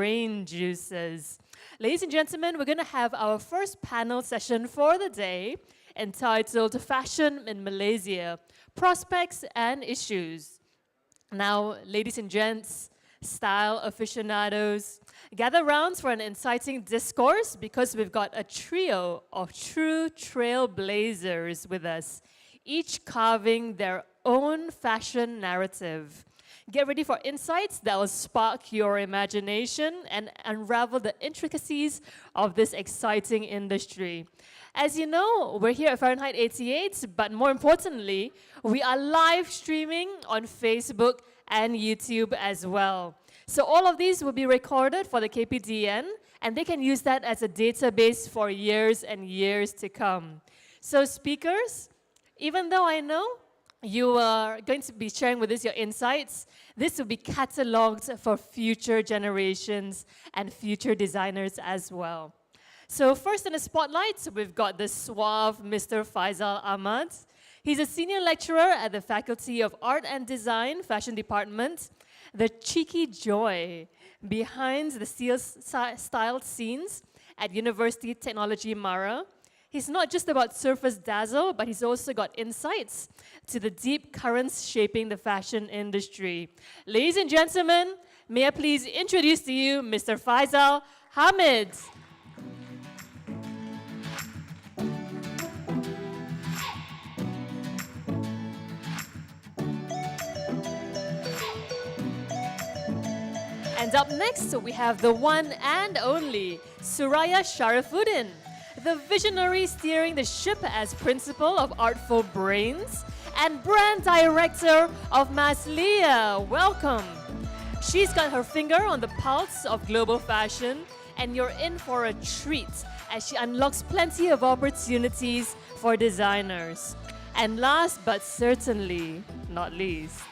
brain juices. Ladies and gentlemen, we're going to have our first panel session for the day entitled Fashion in Malaysia, Prospects and Issues. Now, ladies and gents, style aficionados, gather round for an inciting discourse because we've got a trio of true trailblazers with us, each carving their own fashion narrative. Get ready for insights that will spark your imagination and unravel the intricacies of this exciting industry. As you know, we're here at Fahrenheit 88, but more importantly, we are live streaming on Facebook and YouTube as well. So all of these will be recorded for the KPDN, and they can use that as a database for years and years to come. So speakers, even though I know you are going to be sharing with us your insights, this will be catalogued for future generations and future designers as well. So first in the spotlight, we've got the suave Mr. Faisal Ahmad. He's a senior lecturer at the Faculty of Art and Design, Fashion Department, the cheeky joy behind the styled scenes at University Technology Mara. He's not just about surface dazzle, but he's also got insights to the deep currents shaping the fashion industry. Ladies and gentlemen, may I please introduce to you Mr. Faisal Hamid. And up next, we have the one and only Suraya Sharifuddin, the visionary steering the ship as principal of Artful Brains and brand director of Maslia. Welcome. She's got her finger on the pulse of global fashion, and you're in for a treat as she unlocks plenty of opportunities for designers. And last but certainly not least,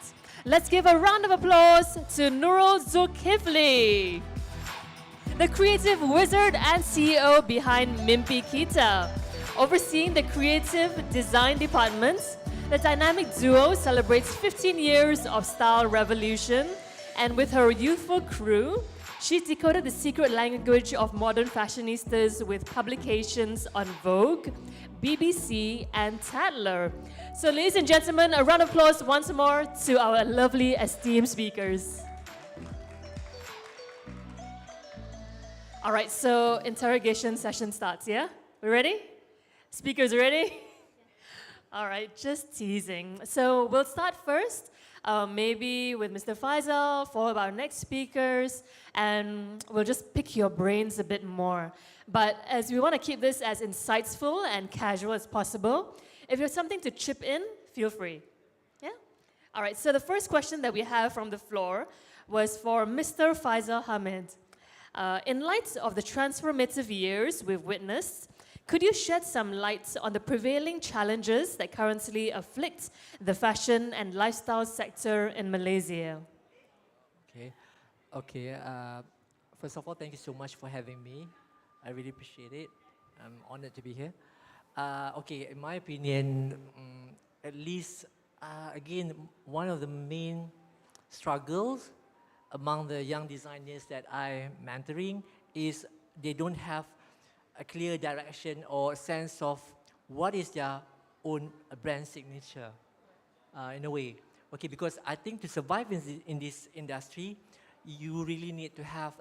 let's give a round of applause to Nurul Zulkifli, the creative wizard and CEO behind Mimpi Kita. Overseeing the creative design department, the dynamic duo celebrates 15 years of style revolution, and with her youthful crew, she decoded the secret language of modern fashionistas with publications on Vogue, BBC, and Tatler. So ladies and gentlemen, a round of applause once more to our lovely esteemed speakers. All right, so interrogation session starts, yeah? We ready? Speakers ready? All right, just teasing. So we'll start first, maybe with Mr. Faisal, followed by our next speakers, and we'll just pick your brains a bit more. But as we want to keep this as insightful and casual as possible, if you have something to chip in, feel free. Yeah? All right, so the first question that we have from the floor was for Mr. Faisal Hamid. In light of the transformative years we've witnessed, could you shed some light on the prevailing challenges that currently afflict the fashion and lifestyle sector in Malaysia? Okay. First of all, thank you so much for having me. I really appreciate it. I'm honored to be here. Okay, in my opinion, at least, again, one of the main struggles among the young designers that I'm mentoring is they don't have a clear direction or sense of what is their own brand signature, in a way. Okay, because I think to survive in this industry, you really need to have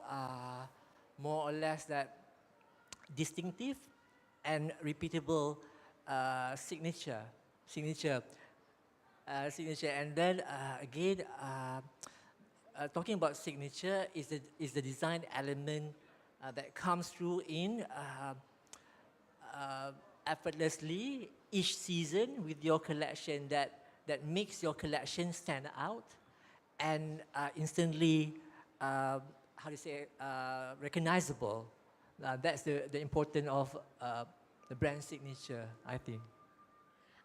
more or less that distinctive and repeatable signature. And then again, talking about signature is the design element that comes through in effortlessly each season with your collection that makes your collection stand out and instantly recognizable. That's the importance of the brand signature, I think.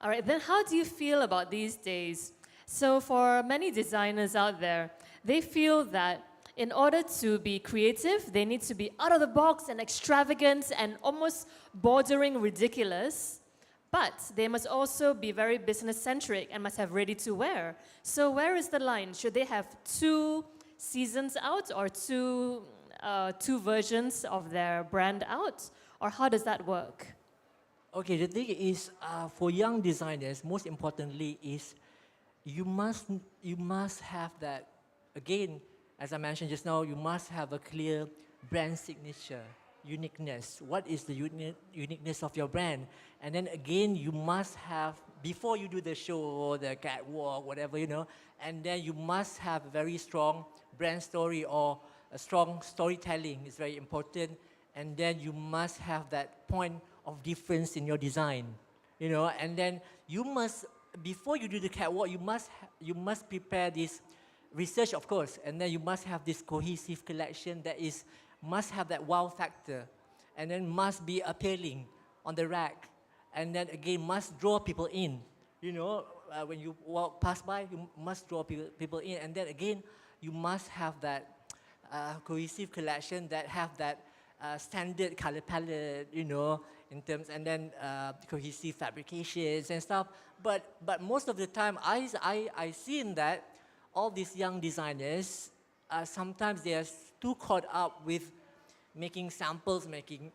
All right, then how do you feel about these days? So for many designers out there, they feel that in order to be creative, they need to be out of the box and extravagant and almost bordering ridiculous. But they must also be very business-centric and must have ready-to-wear. So where is the line? Should they have 2 seasons out or 2 two versions of their brand out, or how does that work? Okay, the thing is, for young designers, most importantly is you must have that, again, as I mentioned just now, you must have a clear brand signature, uniqueness. What is the uniqueness of your brand? And then again, you must have, before you do the show or the catwalk, whatever, and then you must have a very strong brand story or a strong storytelling is very important. And then you must have that point of difference in your design, and then you must, before you do the catwalk, you must prepare this research, of course, and then you must have this cohesive collection that must have that wow factor, and then must be appealing on the rack, and then again must draw people in. When you walk past by, you must draw people in, and then again you must have that cohesive collection that have that standard color palette, in terms, and then cohesive fabrications and stuff. But most of the time, I seen that all these young designers, sometimes they are too caught up with making samples, making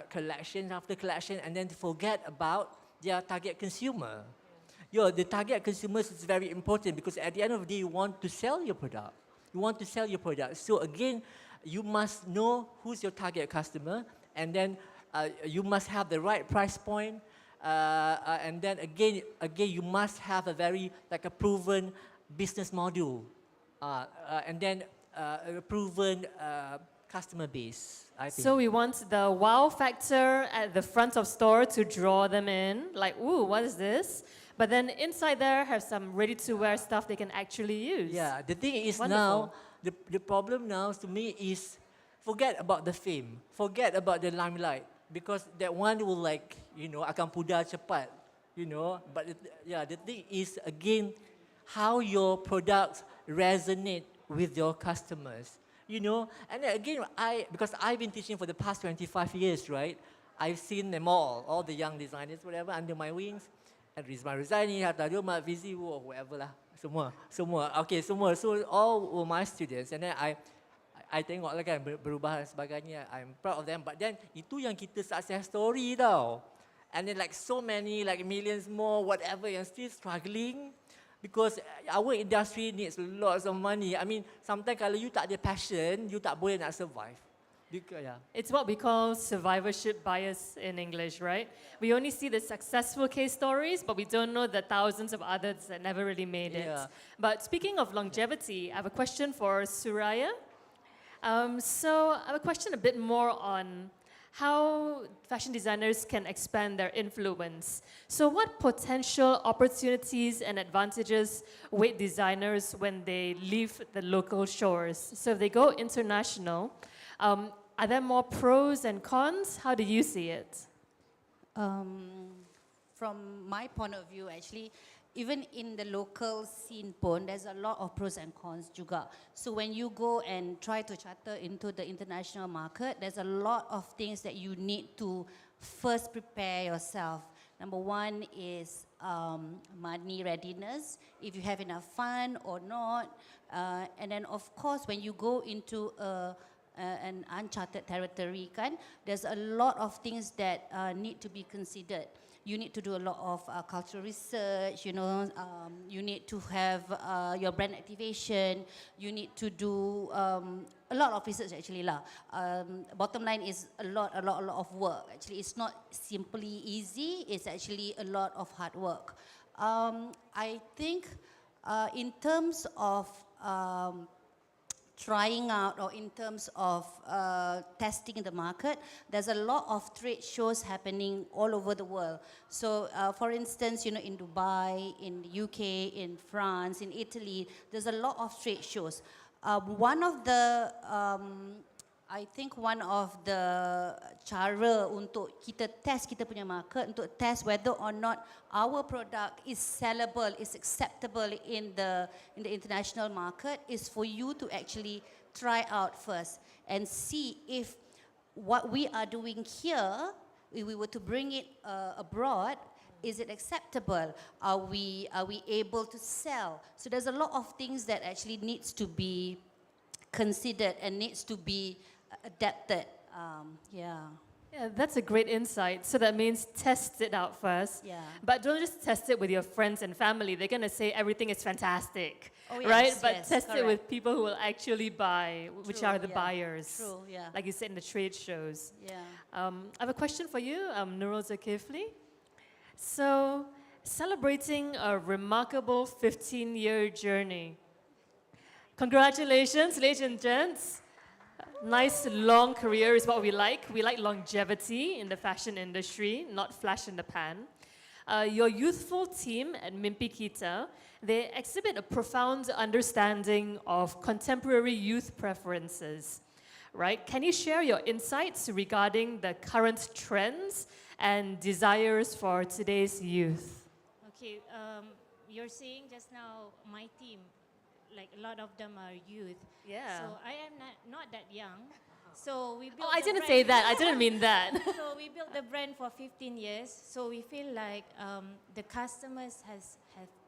collection after collection, and then forget about their target consumer. The target consumers is very important because at the end of the day, you want to sell your product. So again, you must know who's your target customer, and then you must have the right price point, and then again, you must have a very a proven business model, and then a proven customer base, I think. So we want the wow factor at the front of store to draw them in, like, ooh, what is this? But then inside there have some ready-to-wear stuff they can actually use. Yeah, the thing is Wonderful. now, the problem now to me is forget about the fame, forget about the limelight, because that one will akan pudar cepat, But the thing is, again, how your products resonate with your customers, And then again, because I've been teaching for the past 25 years, right? I've seen them all the young designers, whatever, under my wings. And Rizman Rizani, Hatta Roma, Fizi, or whoever lah. Semua. Okay, semua. So all were my students. And then I tengok lah kan berubah dan sebagainya. I'm proud of them. But then itu yang kita success story tau. And then so many, millions more, whatever, yang still struggling. Because our industry needs lots of money. I mean, sometimes kalau you tak ada passion, you tak boleh nak survive. It's what we call survivorship bias in English, right? We only see the successful case stories, but we don't know the thousands of others that never really made it. But speaking of longevity, I have a question for Suraya. So I have a question a bit more on how fashion designers can expand their influence. So what potential opportunities and advantages await designers when they leave the local shores? So if they go international, are there more pros and cons? How do you see it? From my point of view, actually, even in the local scene pun, there's a lot of pros and cons juga. So when you go and try to charter into the international market, there's a lot of things that you need to first prepare yourself. Number one is money readiness, if you have enough fund or not. And then of course, when you go into an uncharted territory, there's a lot of things that need to be considered. You need to do a lot of cultural research, you need to have your brand activation, you need to do a lot of research actually lah. Bottom line is a lot of work. Actually, it's not simply easy, it's actually a lot of hard work. I think in terms of trying out, or in terms of testing the market, there's a lot of trade shows happening all over the world. So for instance, in Dubai, in the UK, in France, in Italy, there's a lot of trade shows. I think one of the cara untuk kita test kita punya market, untuk test whether or not our product is sellable, is acceptable in the international market, is for you to actually try out first and see if what we are doing here, if we were to bring it abroad, is it acceptable? Are we able to sell? So there's a lot of things that actually needs to be considered and needs to be adapted. Yeah. Yeah, that's a great insight. So that means test it out first. Yeah. But don't just test it with your friends and family. They're going to say everything is fantastic, Oh, right? yes, But yes, test it correct. with people who will actually buy, which True, are the yeah. buyers. True, yeah. Like you said in the trade shows. Yeah. I have a question for you, Nurul Zakifli. So, celebrating a remarkable 15-year journey. Congratulations, ladies and gents. Nice long career is what we like. We like longevity in the fashion industry, not flash in the pan. Your youthful team at Mimpikita, they exhibit a profound understanding of contemporary youth preferences, right? Can you share your insights regarding the current trends and desires for today's youth? Okay, you're saying just now my team, like a lot of them are youth. Yeah. So I am not that young. So we built Oh, I the didn't brand- say that. I didn't mean that. So we built the brand for 15 years. So we feel like the customers have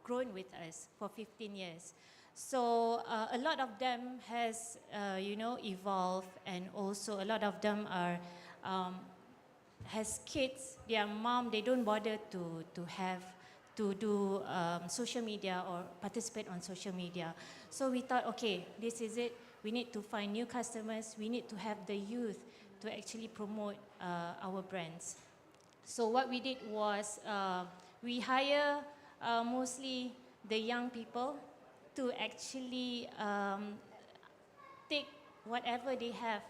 grown with us for 15 years. So a lot of them has evolved, and also a lot of them are has kids. Their mom, they don't bother to do social media or participate on social media. So we thought, okay, this is it. We need to find new customers. We need to have the youth to actually promote our brands. So what we did was we hire mostly the young people to actually take whatever they have,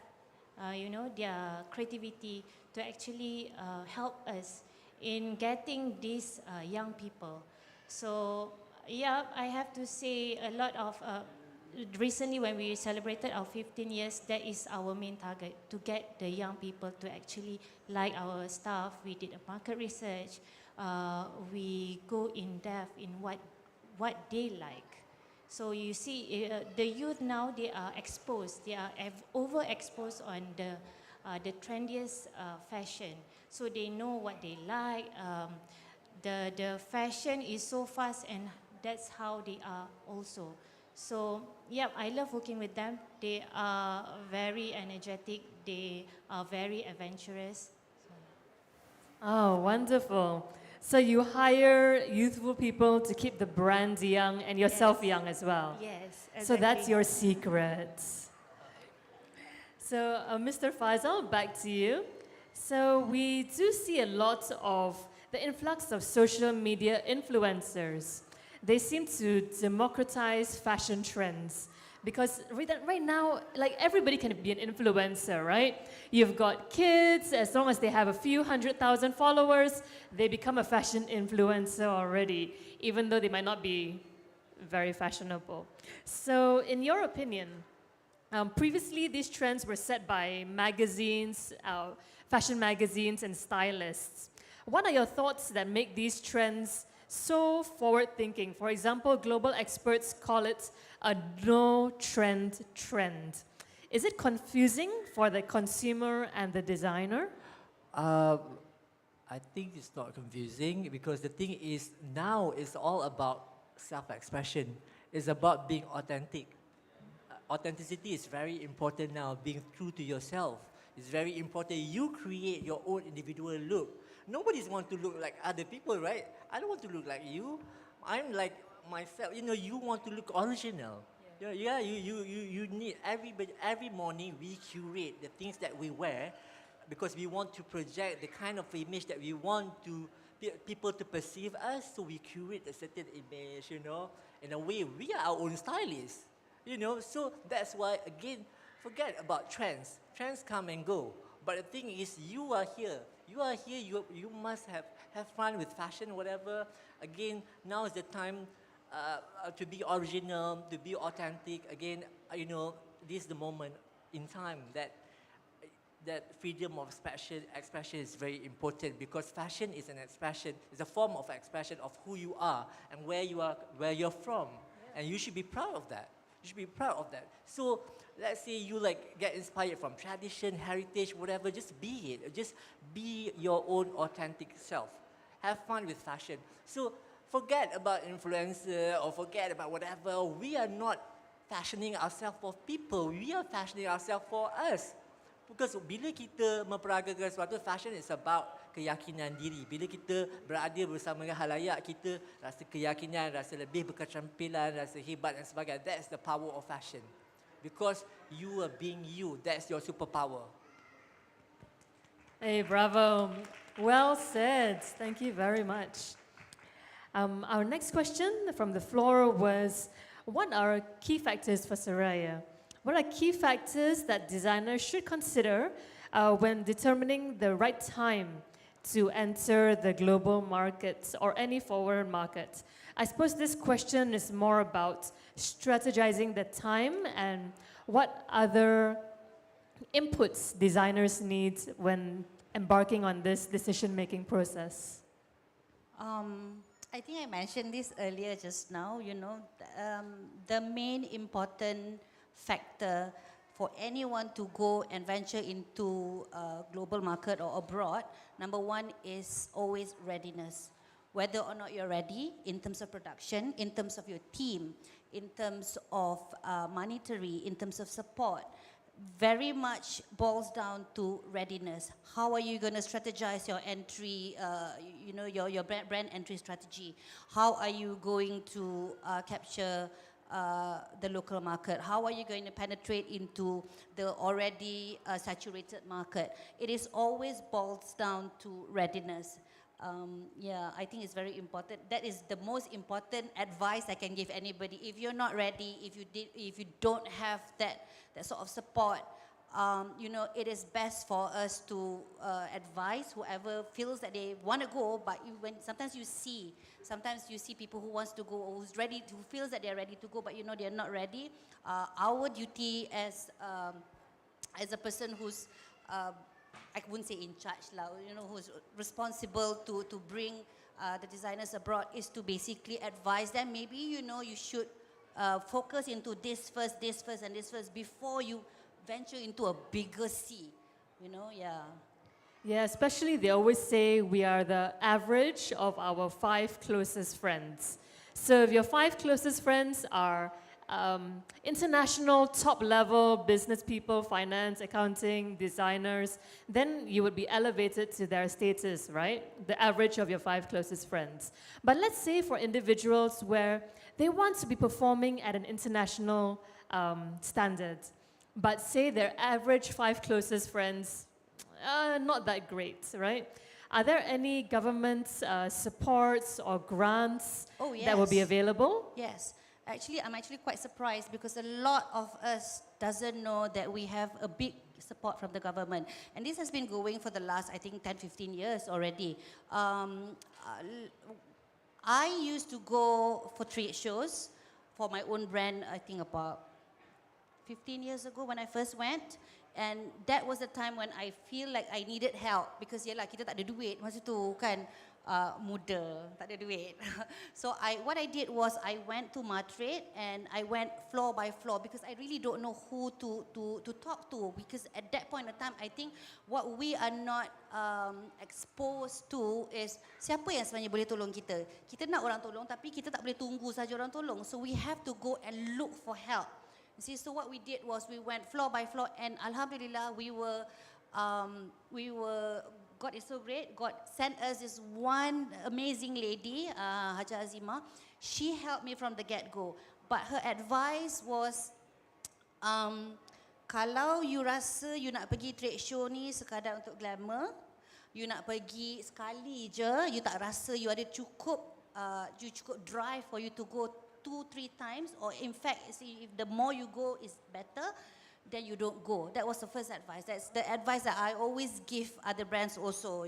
their creativity to actually help us in getting these young people. So yeah, I have to say a lot of, recently when we celebrated our 15 years, that is our main target, to get the young people to actually like our stuff. We did a market research. We go in depth in what they like. So you see, the youth now, they are exposed. They are overexposed on the trendiest fashion. So they know what they like. The fashion is so fast, and that's how they are also. So yeah, I love working with them. They are very energetic. They are very adventurous. Oh, wonderful. So you hire youthful people to keep the brand young and yourself Yes. young as well. Yes, exactly. So that's your secret. So, Mr. Faisal, back to you. So we do see a lot of the influx of social media influencers. They seem to democratize fashion trends because right now, like everybody can be an influencer, right? You've got kids, as long as they have a few 100,000 followers, they become a fashion influencer already, even though they might not be very fashionable. So, in your opinion, previously these trends were set by magazines, fashion magazines, and stylists. What are your thoughts that make these trends so forward-thinking? For example, global experts call it a no-trend trend. Is it confusing for the consumer and the designer? I think it's not confusing because the thing is now it's all about self-expression. It's about being authentic. Authenticity is very important now, being true to yourself. It's very important. You create your own individual look. Nobody's want to look like other people, right? I don't want to look like you. I'm like myself. You want to look original. Yeah, you need every morning we curate the things that we wear because we want to project the kind of image that we want to people to perceive us. So we curate a certain image, In a way, we are our own stylists, So that's why, again, forget about trends. Trends come and go. But the thing is, you are here. You must have fun with fashion, whatever. Again, now is the time to be original, to be authentic. Again, this is the moment in time that freedom of expression is very important because fashion is an expression, it's a form of expression of who you are and where you're from. And you should be proud of that. So let's say you get inspired from tradition, heritage, whatever, just be it. Just be your own authentic self. Have fun with fashion. So forget about influencer or forget about whatever. We are not fashioning ourselves for people. We are fashioning ourselves for us. Because bila kita memperagakan sesuatu, fashion is about keyakinan diri. Bila kita berada bersama dengan halayak, kita rasa keyakinan, rasa lebih berketerampilan, rasa hebat dan sebagainya. That's the power of fashion. Because you are being you. That's your superpower. Hey, bravo. Well said. Thank you very much. Our next question from the floor was, what are key factors for Soraya? What are key factors that designers should consider when determining the right time to enter the global markets or any foreign market? I suppose this question is more about strategizing the time and what other inputs designers need when embarking on this decision-making process. I think I mentioned this earlier just now, the main important factor for anyone to go and venture into a global market or abroad, number one is always readiness. Whether or not you're ready in terms of production, in terms of your team, in terms of monetary, in terms of support, very much boils down to readiness. How are you going to strategize your entry, your brand entry strategy? How are you going to capture the local market? How are you going to penetrate into the already saturated market? It is always boils down to readiness. I think it's very important. That is the most important advice I can give anybody. If you're not ready, if you don't have that sort of support, it is best for us to advise whoever feels that they want to go. But sometimes you see people who wants to go or who's ready, who feels that they're ready to go, but they're not ready. Our duty as a person who's I wouldn't say in charge now, who's responsible to bring the designers abroad is to basically advise them. Maybe, you should focus into this first, and this first before you venture into a bigger sea, Yeah, especially they always say we are the average of our 5 closest friends. So if your 5 closest friends are international top-level business people, finance, accounting, designers, then you would be elevated to their status, right? The average of your 5 closest friends. But let's say for individuals where they want to be performing at an international standard, but say their average 5 closest friends, not that great, right? Are there any government supports or grants that will be available? Yes. Actually, I'm quite surprised because a lot of us doesn't know that we have a big support from the government. And this has been going for the last, I think, 10, 15 years already. I used to go for trade shows for my own brand, I think about 15 years ago when I first went. And that was the time when I feel like I needed help because kita tak ada duit masa tu kan. Muda, tak ada duit. So what I did was I went to Madrid and I went floor by floor because I really don't know who to talk to, because at that point in time I think what we are not exposed to is siapa yang sebenarnya boleh tolong kita. Kita nak orang tolong tapi kita tak boleh tunggu saja orang tolong. So we have to go and look for help. You see, so what we did was we went floor by floor and alhamdulillah we were God is so great. God sent us this one amazing lady, Haja Azima. She helped me from the get-go. But her advice was, kalau you rasa you nak pergi trade show ni sekadar untuk glamour, you nak pergi sekali je, you tak rasa you ada cukup drive for you to go 2-3 times, or in fact, see, if the more you go is better, then you don't go. That was the first advice. That's the advice that I always give other brands also,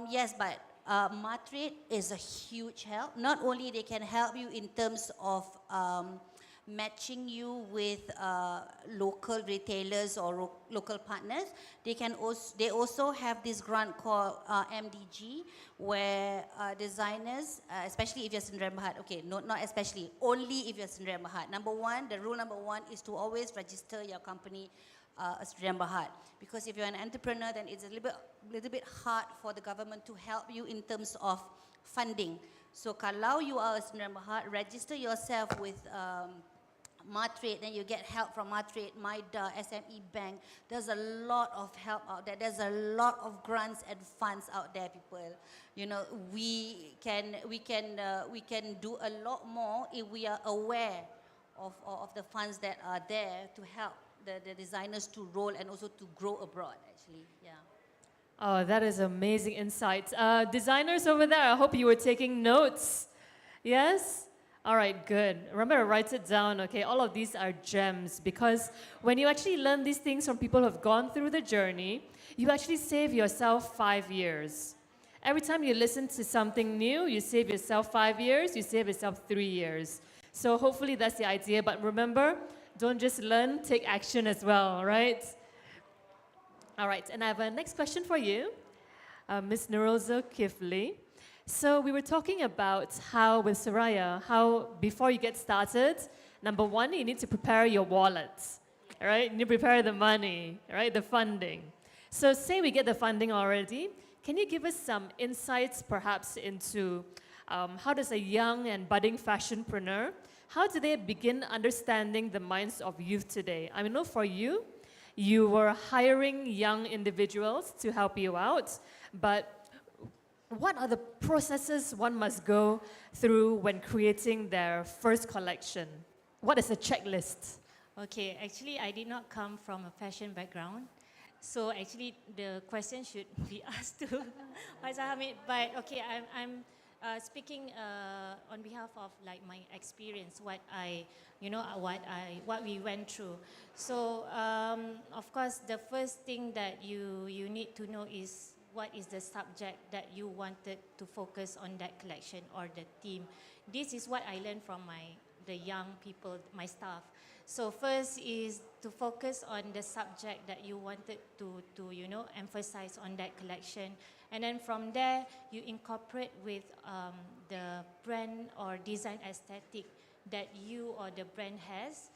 Yes, but Madrid is a huge help. Not only they can help you in terms of matching you with local retailers or local partners, they also have this grant called MDG, where designers, especially if you're Sdn Bhd, okay, not especially, only if you're Sdn Bhd. The rule number one is to always register your company as Sdn Bhd, because if you're an entrepreneur, then it's a little bit hard for the government to help you in terms of funding. So kalau you are a Sdn Bhd, register yourself with Matrade, then you get help from Matrade, MIDA, SME Bank. There's a lot of help out there. There's a lot of grants and funds out there, people. You know, we can do a lot more if we are aware of the funds that are there to help the designers to roll and also to grow abroad, actually, yeah. Oh, that is amazing insight. Designers over there, I hope you were taking notes. Yes? All right, good. Remember to write it down, okay? All of these are gems because when you actually learn these things from people who have gone through the journey, you actually save yourself 5 years. Every time you listen to something new, you save yourself 5 years, you save yourself 3 years. So hopefully that's the idea. But remember, don't just learn, take action as well, right? All right, and I have a next question for you, Ms. Nurozo Kifli. So we were talking about how with Soraya, how before you get started, number one, you need to prepare your wallet, right? You need to prepare the money, right? The funding. So say we get the funding already, can you give us some insights perhaps into how does a young and budding fashionpreneur, how do they begin understanding the minds of youth today? I know for you, you were hiring young individuals to help you out, but what are the processes one must go through when creating their first collection? What is a checklist? Okay, actually, I did not come from a fashion background. So actually, the question should be asked to Faizal Hamid. But okay, I'm speaking on behalf of like my experience, what we went through. So of course, the first thing that you need to know is what is the subject that you wanted to focus on that collection or the theme. This is what I learned from the young people, my staff. So first is to focus on the subject that you wanted to emphasize on that collection. And then from there, you incorporate with the brand or design aesthetic that you or the brand has.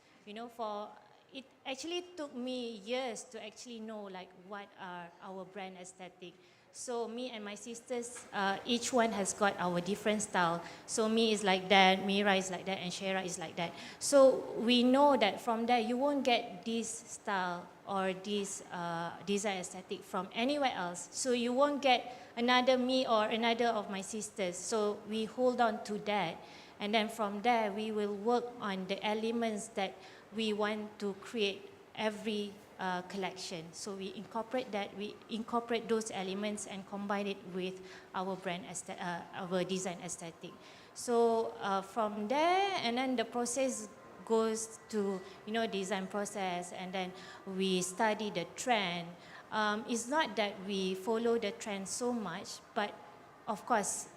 It actually took me years to actually know like what are our brand aesthetic. So me and my sisters, each one has got our different style. So me is like that, Mira is like that, and Shera is like that. So we know that from there you won't get this style or this design aesthetic from anywhere else. So you won't get another me or another of my sisters. So we hold on to that. And then from there we will work on the elements that we want to create every collection. So we incorporate those elements and combine it with our our design aesthetic. So from there, and then the process goes to design process, and then we study the trend. It's not that we follow the trend so much, but of course,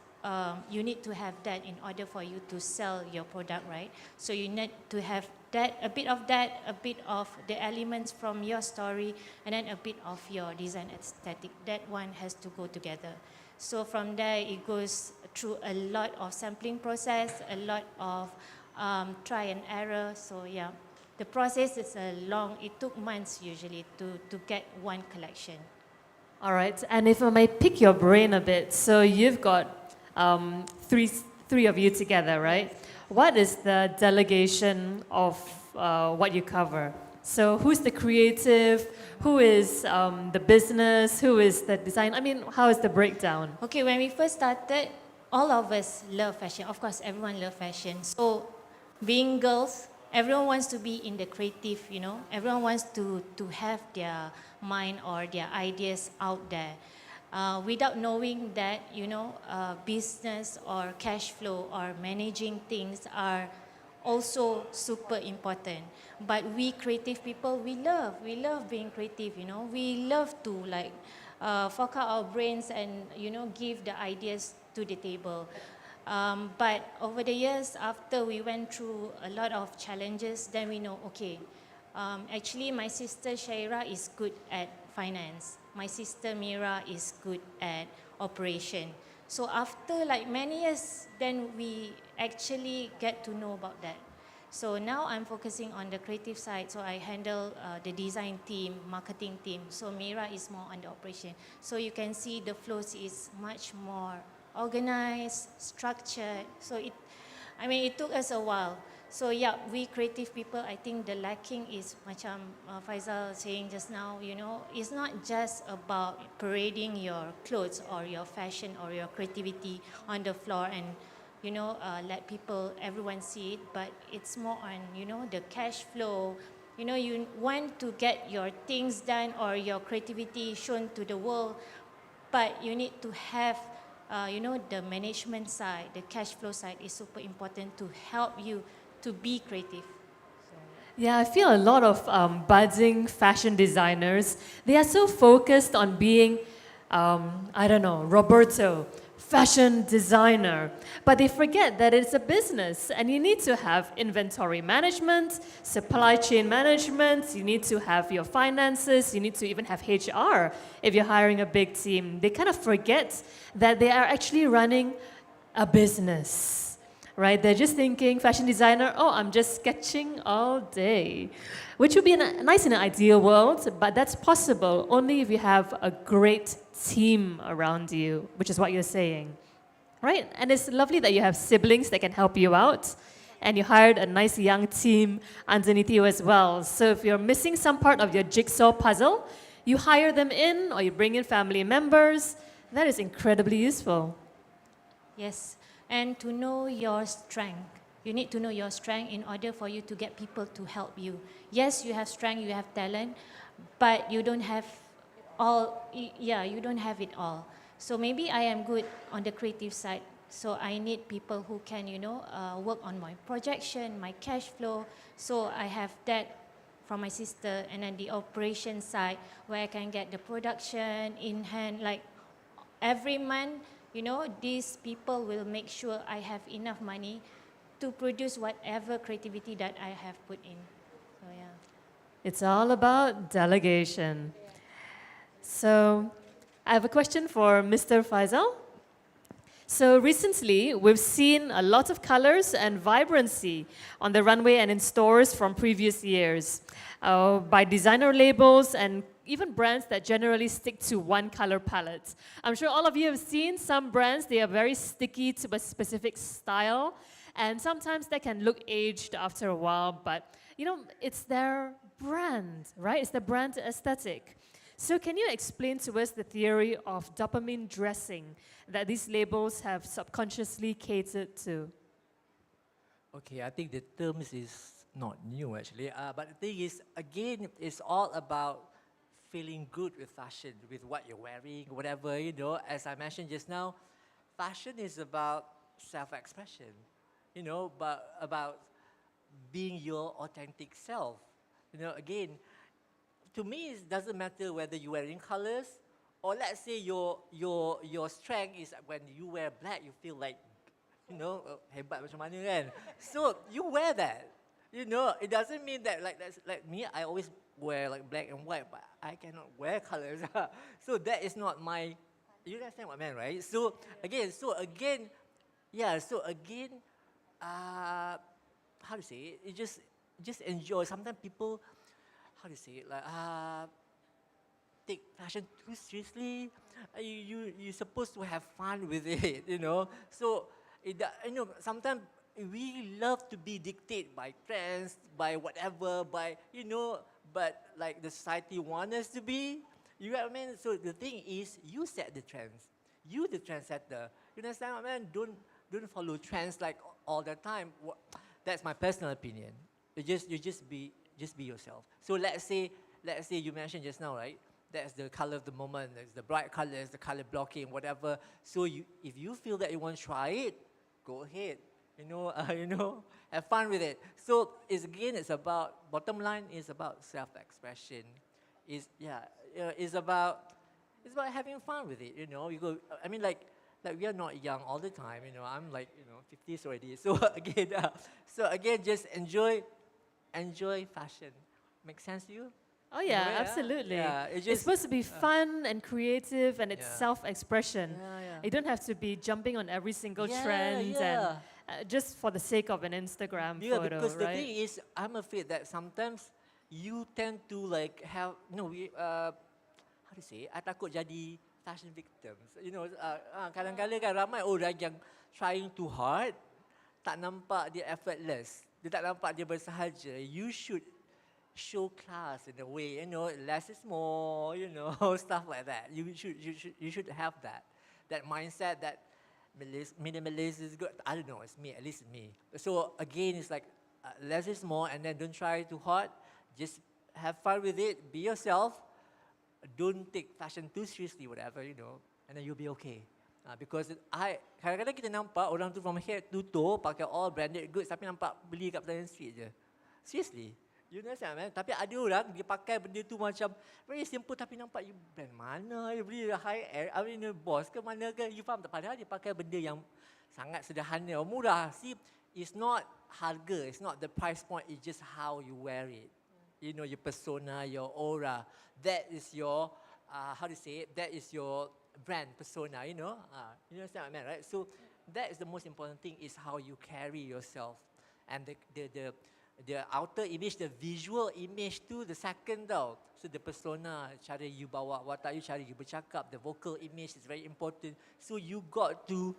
you need to have that in order for you to sell your product, right? So you need to have a bit of the elements from your story, and then a bit of your design aesthetic. That one has to go together. So from there, it goes through a lot of sampling process, a lot of try and error. So yeah, the process is it took months usually to get one collection. All right, and if I may pick your brain a bit, so you've got three of you together, right? What is the delegation of what you cover? So who's the creative? Who is the business? Who is the design? I mean, how is the breakdown? Okay, when we first started, all of us love fashion. Of course, everyone loves fashion. So being girls, everyone wants to be in the creative, Everyone wants to have their mind or their ideas out there. Without knowing that, business or cash flow or managing things are also super important. But we creative people, we love being creative, We love to fork out our brains and, give the ideas to the table. But over the years, after we went through a lot of challenges, then we know, okay, actually my sister Shaira is good at finance. My sister Mira is good at operation. So after many years, then we actually get to know about that. So now I'm focusing on the creative side. So I handle the design team, marketing team. So Mira is more on the operation. So you can see the flows is much more organized, structured. So it took us a while. So yeah, we creative people, I think the lacking is macam Faisal saying just now, you know, it's not just about parading your clothes or your fashion or your creativity on the floor and, you know, let people, everyone see it, but it's more on, you know, the cash flow. You know, you want to get your things done or your creativity shown to the world, but you need to have, you know, the management side, the cash flow side is super important to help you to be creative. Yeah, I feel a lot of budding fashion designers, they are so focused on being, I don't know, Roberto, fashion designer, but they forget that it's a business and you need to have inventory management, supply chain management, you need to have your finances, you need to even have HR if you're hiring a big team. They kind of forget that they are actually running a business. Right? They're just thinking, fashion designer, oh, I'm just sketching all day, which would be nice in an ideal world, but that's possible only if you have a great team around you, which is what you're saying, right? And it's lovely that you have siblings that can help you out, and you hired a nice young team underneath you as well. So if you're missing some part of your jigsaw puzzle, you hire them in or you bring in family members. That is incredibly useful. Yes, and to know your strength. You need to know your strength in order for you to get people to help you. Yes, you have strength, you have talent, but you don't have you don't have it all. So maybe I am good on the creative side. So I need people who can, you know, work on my projection, my cash flow. So I have that from my sister, and then the operation side where I can get the production in hand, like every month, you know, these people will make sure I have enough money to produce whatever creativity that I have put in. So yeah. It's all about delegation. So I have a question for Mr. Faisal. So recently, we've seen a lot of colors and vibrancy on the runway and in stores from previous years by designer labels and even brands that generally stick to one color palette. I'm sure all of you have seen some brands, they are very sticky to a specific style, and sometimes they can look aged after a while, but you know, it's their brand, right? It's the brand aesthetic. So can you explain to us the theory of dopamine dressing that these labels have subconsciously catered to? Okay, I think the terms is not new actually, but the thing is, again, it's all about feeling good with fashion, with what you're wearing, whatever, you know. As I mentioned just now, fashion is about self-expression, you know, but about being your authentic self. You know, again, to me, it doesn't matter whether you're wearing colors, or let's say your strength is when you wear black, you feel like, you know, hebat macam mana kan. So you wear that. You know, it doesn't mean that like me, I always wear like black and white, but I cannot wear colors. So that is not my, you understand what I mean, right? So again, how to say it? It just enjoy. Sometimes people, how to say it, like take fashion too seriously. You're supposed to have fun with it, you know. So you know, sometimes we love to be dictated by trends, by whatever, by, you know, but like the society wants us to be. You know what I mean? So the thing is, you set the trends. You the trendsetter. You understand what I mean? Don't follow trends like all the time. That's my personal opinion. You just be yourself. So let's say you mentioned just now, right? That's the color of the moment. There's the bright colors, the color blocking, whatever. So if you feel that you want to try it, go ahead. You know, have fun with it. So it's about, bottom line is about self-expression. It's about having fun with it. You know, you go. I mean, like we are not young all the time. You know, I'm like 50s already. So again, just enjoy fashion. Make sense to you? Oh yeah, absolutely. Yeah, it's supposed to be fun and creative, and it's self-expression. Yeah. You don't have to be jumping on every single Yeah, trend yeah. and just for the sake of an Instagram Yeah, photo, because the right? thing is, I'm afraid that sometimes you tend to like have how to say? I takut jadi fashion victims. You know, kadang-kadang kan ramai orang yang trying too hard, tak nampak dia effortless. dia tak nampak dia bersahaja, you should show class in a way, you know, less is more, you know, stuff like that. You should have that mindset that Malaysia is good. I don't know, it's me, at least me. So again, it's like less is more, and then don't try too hard. Just have fun with it. Be yourself. Don't take fashion too seriously, whatever, you know, and then you'll be okay. Because kadang-kadang kita nampak orang tu from head to toe pakai all branded goods tapi nampak beli kat Petaling Street je. Seriously. You understand, man? Tapi ada orang dia pakai benda tu macam very simple tapi nampak you brand mana, you beli high air, I mean boss ke mana ke, you faham tak? Padahal dia pakai benda yang sangat sederhana, murah. See, it's not harga, it's not the price point, it's just how you wear it. You know, your persona, your aura. That is your, how to say it, that is your brand persona, you know. You understand what I mean, right? So that is the most important thing, is how you carry yourself. And the outer image, the visual image tu, the second tau. So the persona, cara you bawa watak you, cara you bercakap, the vocal image is very important. So you got to,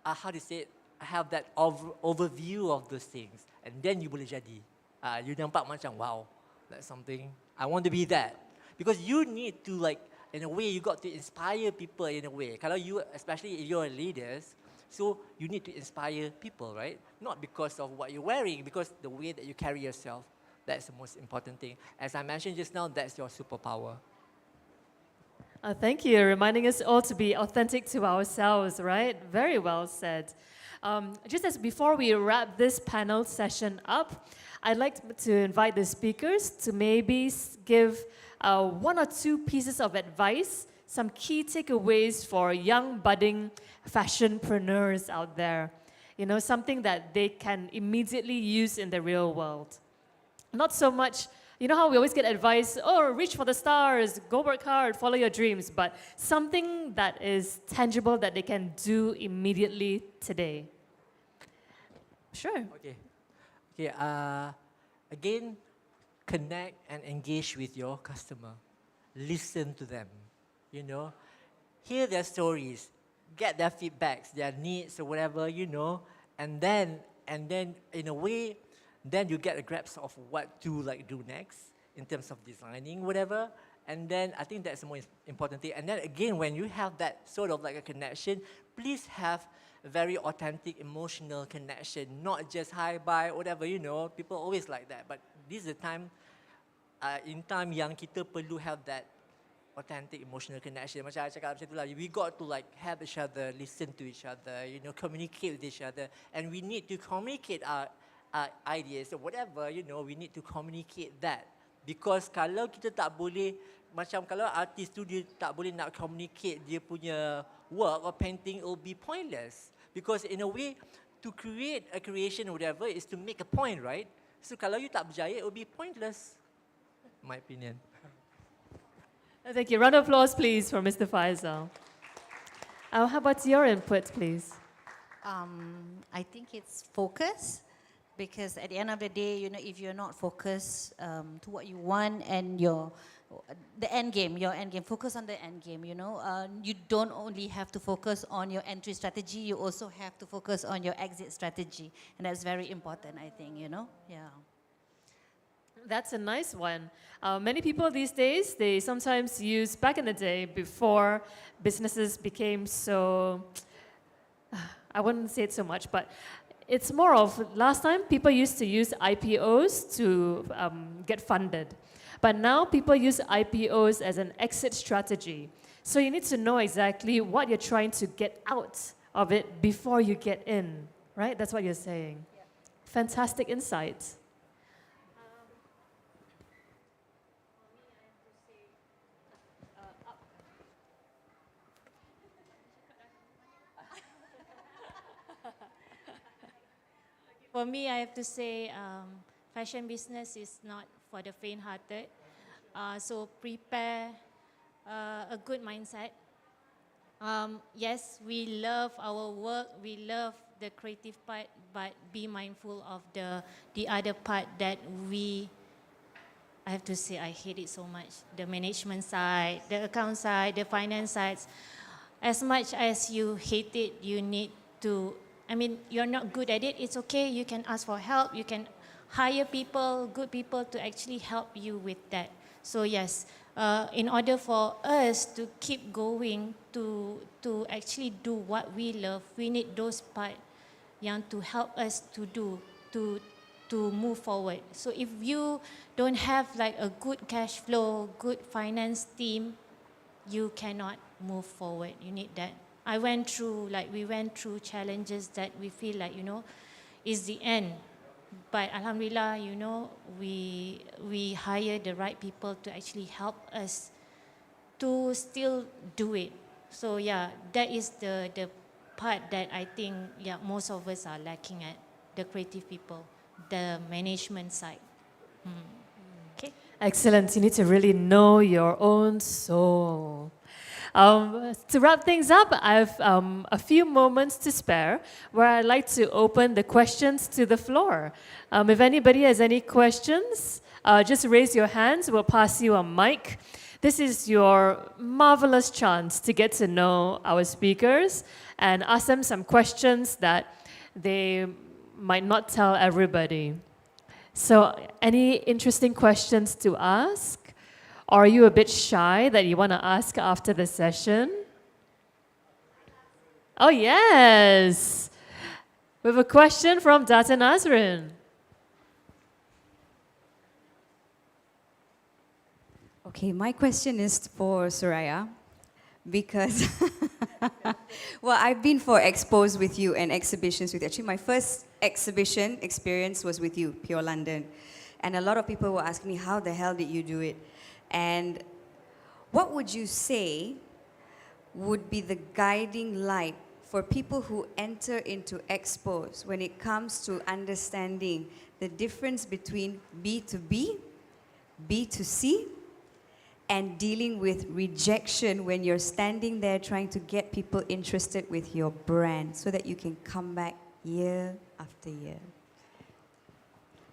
how to say it, have that overview of those things. And then you boleh jadi. You nampak macam, wow, that's something, I want to be that. Because you need to like, in a way, you got to inspire people in a way. Kalau you, especially if you're leaders, so you need to inspire people, right? Not because of what you're wearing, because the way that you carry yourself, that's the most important thing. As I mentioned just now, that's your superpower. Thank you, reminding us all to be authentic to ourselves, right? Very well said. Just as before we wrap this panel session up, I'd like to invite the speakers to maybe give one or two pieces of advice, some key takeaways for young budding fashionpreneurs out there. You know, something that they can immediately use in the real world. Not so much, you know how we always get advice, oh, reach for the stars, go work hard, follow your dreams, but something that is tangible that they can do immediately today. Sure. Okay. Again, connect and engage with your customer. Listen to them. You know, hear their stories, get their feedbacks, their needs or whatever, you know, and then in a way, then you get a grasp of what to like do next in terms of designing, whatever. And then I think that's the most important thing. And then again, when you have that sort of like a connection, please have a very authentic, emotional connection, not just hi, bye, whatever, you know. People always like that. But this is the time, in time yang kita perlu have that authentic, emotional connection. Macam I cakap macam tu lah, we got to like help each other, listen to each other, you know, communicate with each other. And we need to communicate our ideas or whatever, you know, we need to communicate that. Because kalau kita tak boleh, macam kalau artis tu dia tak boleh nak communicate dia punya work or painting, it will be pointless. Because in a way, to create a creation or whatever is to make a point, right? So kalau you tak berjaya, it will be pointless, in my opinion. Thank you. Round of applause, please, for Mr. Faisal. How about your input, please? I think it's focus, because at the end of the day, you know, if you're not focused to what you want and the end game, focus on the end game, you know. You don't only have to focus on your entry strategy, you also have to focus on your exit strategy. And that's very important, I think, you know, yeah. That's a nice one. Many people these days, they sometimes use, back in the day, before businesses became so, I wouldn't say it so much, but it's more of, last time people used to use IPOs to get funded. But now people use IPOs as an exit strategy. So you need to know exactly what you're trying to get out of it before you get in, right? That's what you're saying. Yeah. Fantastic insight. For me, I have to say fashion business is not for the faint-hearted. So prepare a good mindset. Yes, we love our work, we love the creative part, but be mindful of the other part that I have to say, I hate it so much. The management side, the account side, the finance sides. As much as you hate it, you need to, I mean, you're not good at it, it's okay. You can ask for help. You can hire people, good people to actually help you with that. So yes, in order for us to keep going, to actually do what we love, we need those part yang to help us to do, to move forward. So if you don't have like a good cash flow, good finance team, you cannot move forward. You need that. We went through challenges that we feel like, is the end. But Alhamdulillah, we hire the right people to actually help us to still do it. So yeah, that is the part that I think most of us are lacking at, the creative people, the management side. Okay. Excellent. You need to really know your own soul. To wrap things up, I have a few moments to spare where I'd like to open the questions to the floor. If anybody has any questions, just raise your hands. We'll pass you a mic. This is your marvelous chance to get to know our speakers and ask them some questions that they might not tell everybody. So, any interesting questions to ask? Or are you a bit shy that you want to ask after the session? Oh, yes. We have a question from Data Nazrin. Okay, my question is for Soraya because, well, I've been for expos with you and exhibitions with you. Actually, my first exhibition experience was with you, Pure London. And a lot of people were asking me, how the hell did you do it? And what would you say would be the guiding light for people who enter into expos when it comes to understanding the difference between B2B, B2C, and dealing with rejection when you're standing there trying to get people interested with your brand so that you can come back year after year?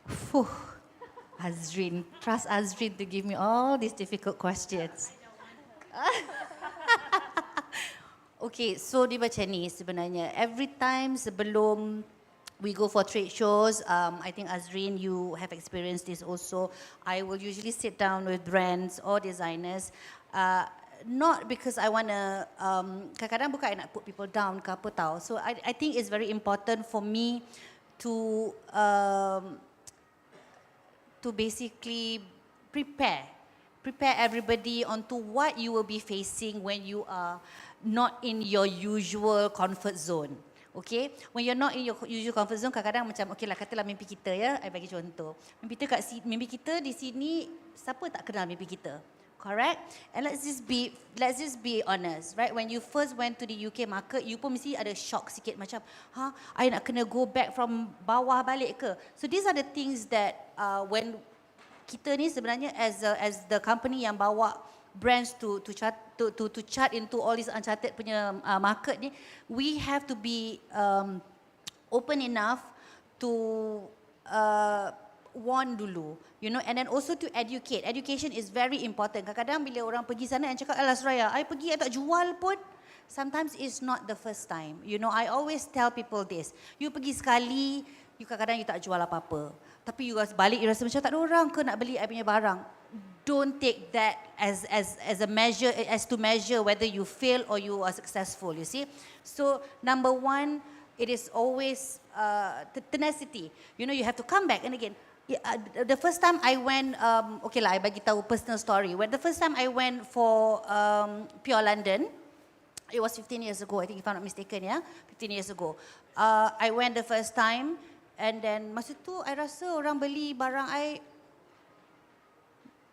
Phew. Azrin, trust Azrin to give me all these difficult questions. Okay, so dia macam ni sebenarnya. Every time sebelum we go for trade shows, I think Azrin, you have experienced this also. I will usually sit down with brands or designers, not because I want to, kadang-kadang bukan I nak put people down ke apa tau. So I think it's very important for me to basically prepare everybody onto what you will be facing when you are not in your usual comfort zone. Okay, when you're not in your usual comfort zone, kadang-kadang macam, okay lah, katalah mimpi kita ya, I bagi contoh. Mimpi kita di sini, siapa tak kenal mimpi kita? Correct? And let's just be honest, right? When you first went to the UK market, you pun mesti ada shock sikit macam, I nak kena go back from bawah balik ke? So these are the things that when kita ni sebenarnya as the company yang bawa brands to chart into all these uncharted punya market ni, we have to be open enough to warn dulu, and then also to educate. Education is very important. Kadang-kadang bila orang pergi sana and cakap, alah Suraya, I pergi I tak jual pun. Sometimes it's not the first time. I always tell people this. You pergi sekali, you kadang-kadang you tak jual apa-apa. Tapi you balik, you rasa macam tak ada orang ke nak beli I punya barang. Don't take that as a measure, as to measure whether you fail or you are successful, you see. So number one, it is always tenacity. You have to come back. And again, the first time I went, okay lah, I bagi tahu personal story. When the first time I went for Pure London, it was 15 years ago, I think if I'm not mistaken, 15 years ago. I went the first time, and then masa tu I rasa orang beli barang I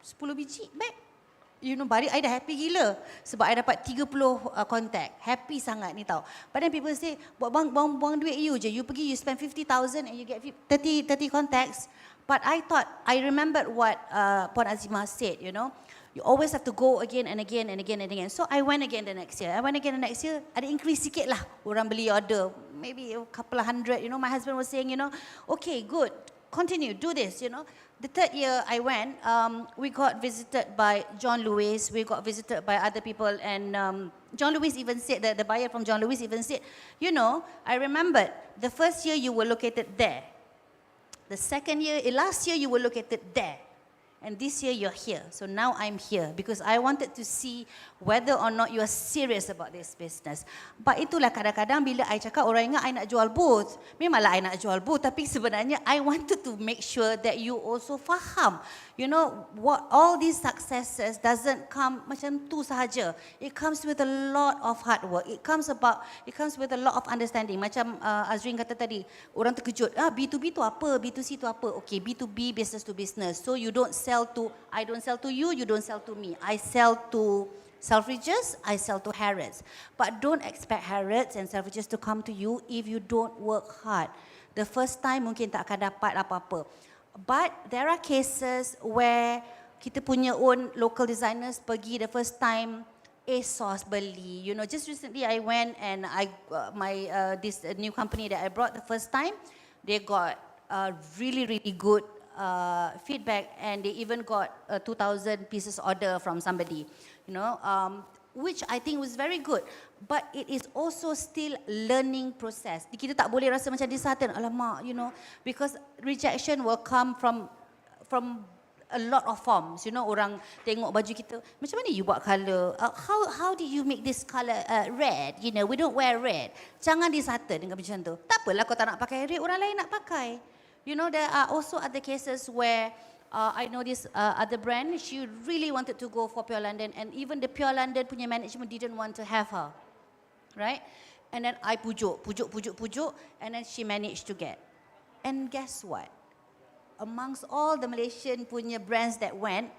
10 biji bag. Bari I dah happy gila sebab I dapat 30 contact. Happy sangat ni tau. But then people say, buang duit you je. You pergi, you spend 50,000 and you get 30 contacts. But I remembered what Puan Azimah said, you always have to go again and again and again and again. So I went again the next year. Ada increase sikit lah orang beli order. Maybe a couple of hundred, my husband was saying, okay, good, continue, do this, The third year I went, we got visited by John Lewis, we got visited by other people, and John Lewis even said, that the buyer from John Lewis even said, I remembered the first year you were located there. The second year, last year you were located there. And this year you're here. So now I'm here because I wanted to see whether or not you are serious about this business. But itulah kadang-kadang bila I cakap orang ingat I nak jual booth. Memanglah I nak jual booth tapi sebenarnya I wanted to make sure that you also faham. You know, what all these successes doesn't come macam tu sahaja. It comes with a lot of hard work. It comes with a lot of understanding. Macam Azrin kata tadi, orang terkejut, B2B tu apa, B2C tu apa. Okay, B2B, business to business. So you don't sell to, I don't sell to you, you don't sell to me. I sell to Selfridges, I sell to Harrods. But don't expect Harrods and Selfridges to come to you if you don't work hard. The first time mungkin tak akan dapat apa-apa. But there are cases where kita punya own local designers pergi the first time ASOS beli. You know, just recently I went and this new company that I brought the first time, they got really good feedback, and they even got a 2,000 pieces order from somebody, you know, which I think was very good. But it is also still learning process. Kita tak boleh rasa macam disheartened, alamak, you know, because rejection will come from a lot of forms. You know, orang tengok baju kita, macam mana you buat colour? How did you make this colour red? You know, we don't wear red. Jangan disheartened dengan macam tu. Tak apalah kau tak nak pakai red, orang lain nak pakai. You know, there are also other cases where I know this other brand, she really wanted to go for Pure London, and even the Pure London punya management didn't want to have her. Right? And then I pujuk, and then she managed to get. And guess what? Amongst all the Malaysian punya brands that went,